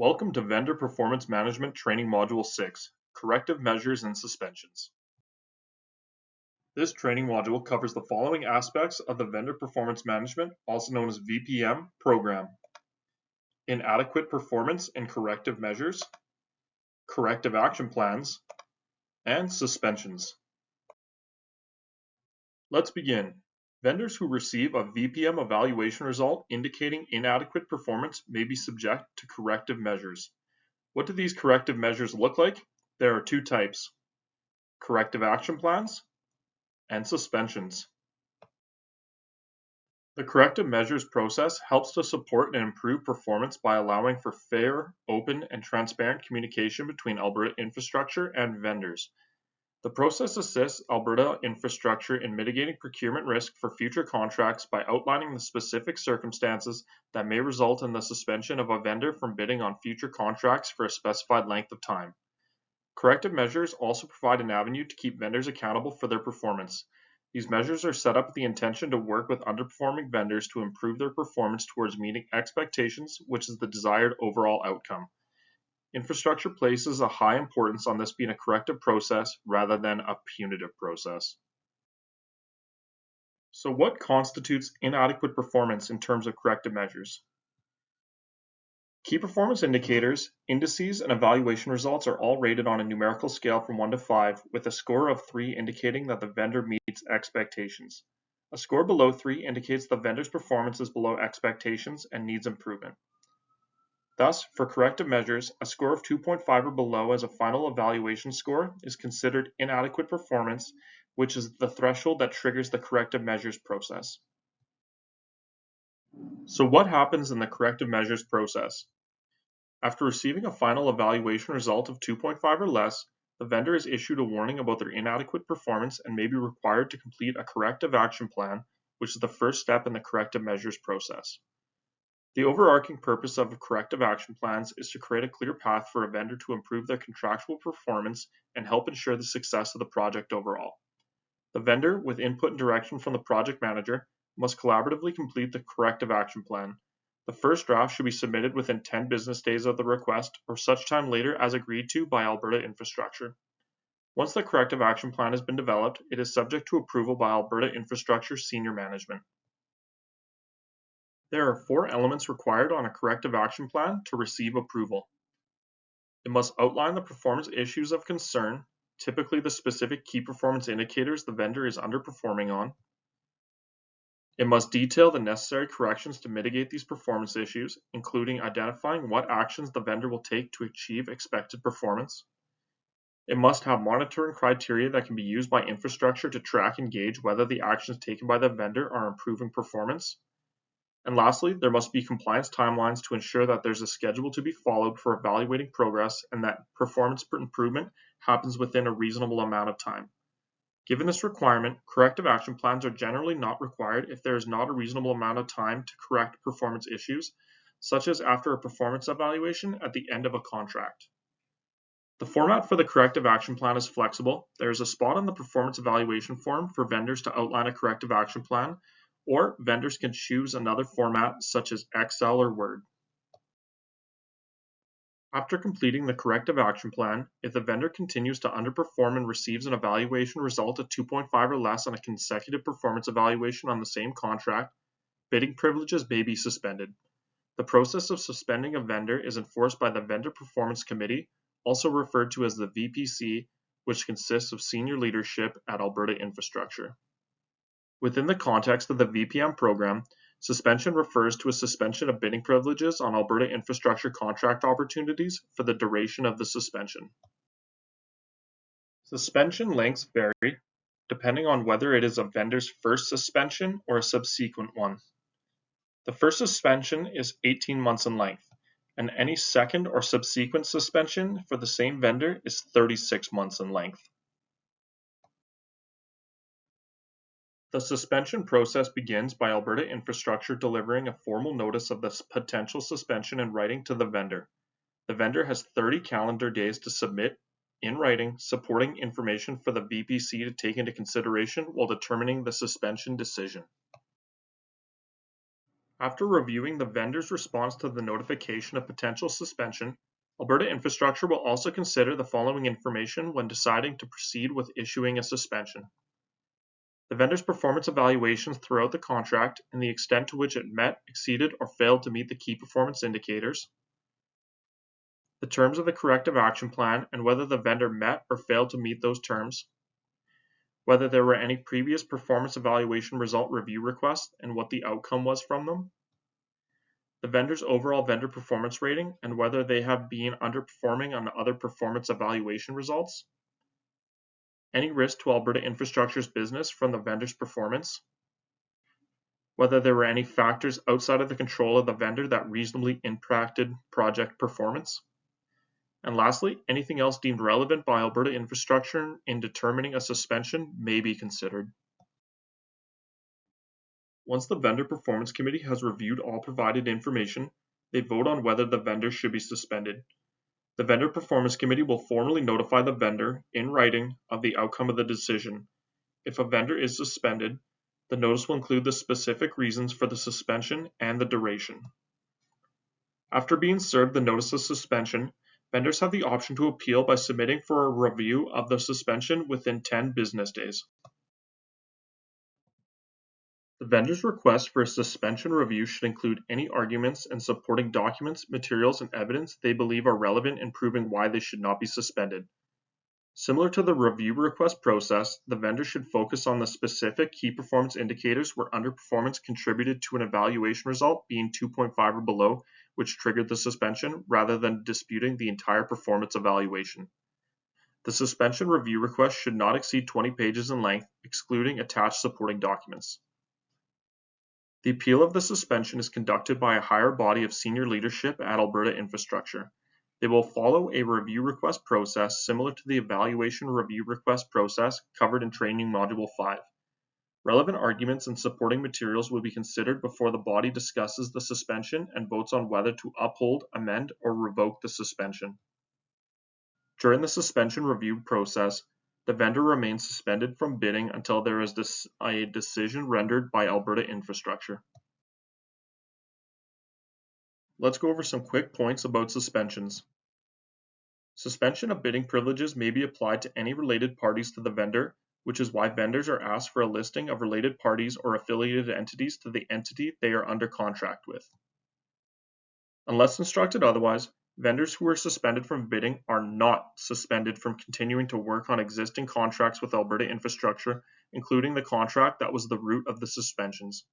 Welcome to Vendor Performance Management Training Module 6, Corrective Measures and Suspensions. This training module covers the following aspects of the Vendor Performance Management, also known as VPM, program: inadequate performance and corrective measures, corrective action plans, and suspensions. Let's begin. Vendors who receive a VPM evaluation result indicating inadequate performance may be subject to corrective measures. What do these corrective measures look like? There are two types: corrective action plans and suspensions. The corrective measures process helps to support and improve performance by allowing for fair, open, and transparent communication between Alberta Infrastructure and vendors. The process assists Alberta Infrastructure in mitigating procurement risk for future contracts by outlining the specific circumstances that may result in the suspension of a vendor from bidding on future contracts for a specified length of time. Corrective measures also provide an avenue to keep vendors accountable for their performance. These measures are set up with the intention to work with underperforming vendors to improve their performance towards meeting expectations, which is the desired overall outcome. Infrastructure places a high importance on this being a corrective process rather than a punitive process. So what constitutes inadequate performance in terms of corrective measures? Key performance indicators, indices, and evaluation results are all rated on a numerical scale from 1 to 5, with a score of 3 indicating that the vendor meets expectations. A score below 3 indicates the vendor's performance is below expectations and needs improvement. Thus, for corrective measures, a score of 2.5 or below as a final evaluation score is considered inadequate performance, which is the threshold that triggers the corrective measures process. So what happens in the corrective measures process? After receiving a final evaluation result of 2.5 or less, the vendor is issued a warning about their inadequate performance and may be required to complete a corrective action plan, which is the first step in the corrective measures process. The overarching purpose of corrective action plans is to create a clear path for a vendor to improve their contractual performance and help ensure the success of the project overall. The vendor, with input and direction from the project manager, must collaboratively complete the corrective action plan. The first draft should be submitted within 10 business days of the request or such time later as agreed to by Alberta Infrastructure. Once the corrective action plan has been developed, it is subject to approval by Alberta Infrastructure senior management. There are 4 elements required on a corrective action plan to receive approval. It must outline the performance issues of concern, typically the specific key performance indicators the vendor is underperforming on. It must detail the necessary corrections to mitigate these performance issues, including identifying what actions the vendor will take to achieve expected performance. It must have monitoring criteria that can be used by infrastructure to track and gauge whether the actions taken by the vendor are improving performance. And lastly, there must be compliance timelines to ensure that there's a schedule to be followed for evaluating progress and that performance improvement happens within a reasonable amount of time. Given this requirement, corrective action plans are generally not required if there is not a reasonable amount of time to correct performance issues, such as after a performance evaluation at the end of a contract. The format for the corrective action plan is flexible. There is a spot on the performance evaluation form for vendors to outline a corrective action plan, or vendors can choose another format such as Excel or Word. After completing the corrective action plan, if the vendor continues to underperform and receives an evaluation result of 2.5 or less on a consecutive performance evaluation on the same contract, bidding privileges may be suspended. The process of suspending a vendor is enforced by the Vendor Performance Committee, also referred to as the VPC, which consists of senior leadership at Alberta Infrastructure. Within the context of the VPM program, suspension refers to a suspension of bidding privileges on Alberta Infrastructure contract opportunities for the duration of the suspension. Suspension lengths vary depending on whether it is a vendor's first suspension or a subsequent one. The first suspension is 18 months in length, and any second or subsequent suspension for the same vendor is 36 months in length. The suspension process begins by Alberta Infrastructure delivering a formal notice of this potential suspension in writing to the vendor. The vendor has 30 calendar days to submit, in writing, supporting information for the VPC to take into consideration while determining the suspension decision. After reviewing the vendor's response to the notification of potential suspension, Alberta Infrastructure will also consider the following information when deciding to proceed with issuing a suspension. The vendor's performance evaluations throughout the contract and the extent to which it met, exceeded, or failed to meet the key performance indicators, the terms of the corrective action plan and whether the vendor met or failed to meet those terms, whether there were any previous performance evaluation result review requests and what the outcome was from them, the vendor's overall vendor performance rating and whether they have been underperforming on other performance evaluation results, any risk to Alberta Infrastructure's business from the vendor's performance, whether there were any factors outside of the control of the vendor that reasonably impacted project performance, and lastly, anything else deemed relevant by Alberta Infrastructure in determining a suspension may be considered. Once the Vendor Performance Committee has reviewed all provided information, they vote on whether the vendor should be suspended. The Vendor Performance Committee will formally notify the vendor, in writing, of the outcome of the decision. If a vendor is suspended, the notice will include the specific reasons for the suspension and the duration. After being served the notice of suspension, vendors have the option to appeal by submitting for a review of the suspension within 10 business days. The vendor's request for a suspension review should include any arguments and supporting documents, materials, and evidence they believe are relevant in proving why they should not be suspended. Similar to the review request process, the vendor should focus on the specific key performance indicators where underperformance contributed to an evaluation result being 2.5 or below, which triggered the suspension, rather than disputing the entire performance evaluation. The suspension review request should not exceed 20 pages in length, excluding attached supporting documents. The appeal of the suspension is conducted by a higher body of senior leadership at Alberta Infrastructure. They will follow a review request process similar to the evaluation review request process covered in Training Module 5. Relevant arguments and supporting materials will be considered before the body discusses the suspension and votes on whether to uphold, amend, or revoke the suspension. During the suspension review process, the vendor remains suspended from bidding until there is a decision rendered by Alberta Infrastructure. Let's go over some quick points about suspensions. Suspension of bidding privileges may be applied to any related parties to the vendor, which is why vendors are asked for a listing of related parties or affiliated entities to the entity they are under contract with. Unless instructed otherwise, vendors who are suspended from bidding are not suspended from continuing to work on existing contracts with Alberta Infrastructure, including the contract that was the root of the suspensions.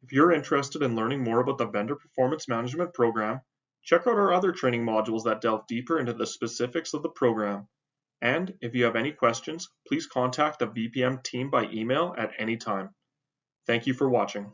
If you're interested in learning more about the Vendor Performance Management Program, check out our other training modules that delve deeper into the specifics of the program. And if you have any questions, please contact the VPM team by email at any time. Thank you for watching.